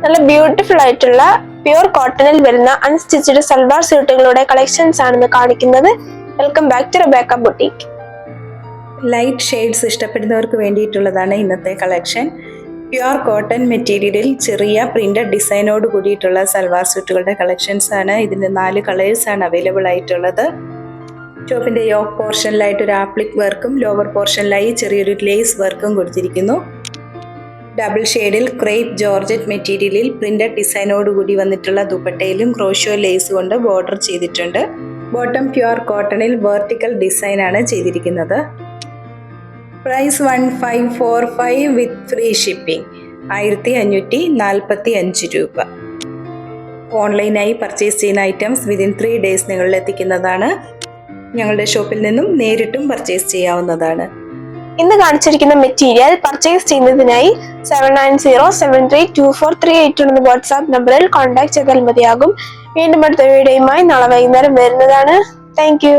നല്ല ബ്യൂട്ടിഫുൾ ആയിട്ടുള്ള പ്യൂർ കോട്ടണിൽ വരുന്ന അൺസ്റ്റിച്ചഡ് സൽവാർ സ്യൂട്ടുകളുടെ കളക്ഷൻസ് ആണെന്ന് കാണിക്കുന്നത്. Welcome back to Rebecca boutique. Light shades ഇഷ്ടപ്പെടുന്നവർക്ക് വേണ്ടിയിട്ടുള്ളതാണ് ഇന്നത്തെ കളക്ഷൻ. പ്യുവർ കോട്ടൺ മെറ്റീരിയലിൽ ചെറിയ പ്രിന്റഡ് ഡിസൈനോട് കൂടിയിട്ടുള്ള സൽവാർ സ്യൂട്ടുകളുടെ കളക്ഷൻസ് ആണ്. ഇതിൻ്റെ 4 കളേഴ്സ് ആണ് അവൈലബിൾ ആയിട്ടുള്ളത്. ടോപ്പിൻ്റെ യോക്ക് പോർഷനിലായിട്ട് ഒരു ആപ്ലിക് വർക്കും ലോവർ പോർഷനിലായി ചെറിയൊരു ലേസ് വർക്കും കൊടുത്തിരിക്കുന്നു. ഡബിൾ ഷെയ്ഡിൽ ക്രേപ്പ് ജോർജറ്റ് മെറ്റീരിയലിൽ പ്രിന്റഡ് ഡിസൈനോട് കൂടി വന്നിട്ടുള്ള ദുപ്പട്ടയിലും ക്രോഷ്യോ ലേസ് കൊണ്ട് ബോർഡർ ചെയ്തിട്ടുണ്ട്. ബോട്ടം പ്യുവർ കോട്ടണിൽ വെർട്ടിക്കൽ ഡിസൈൻ ആണ് ചെയ്തിരിക്കുന്നത്. പ്രൈസ് 1545 വിത്ത് ഫ്രീ ഷിപ്പിംഗ്, 1545 രൂപ. ഓൺലൈനായി പർച്ചേസ് ചെയ്യുന്ന ഐറ്റംസ് വിതിൻ 3 days നിങ്ങളിൽ എത്തിക്കുന്നതാണ്. ഞങ്ങളുടെ ഷോപ്പിൽ നിന്നും നേരിട്ടും പർച്ചേസ് ചെയ്യാവുന്നതാണ്. ഇന്ന് കാണിച്ചിരിക്കുന്ന മെറ്റീരിയൽ പർച്ചേസ് ചെയ്യുന്നതിനായി 7907324381 എന്ന വാട്സാപ്പ് നമ്പറിൽ കോൺടാക്ട് ചെയ്താൽ മതിയാകും. വീണ്ടും അടുത്ത വീഡിയോയുമായി നാളെ വൈകുന്നേരം വരുന്നതാണ്. Thank you.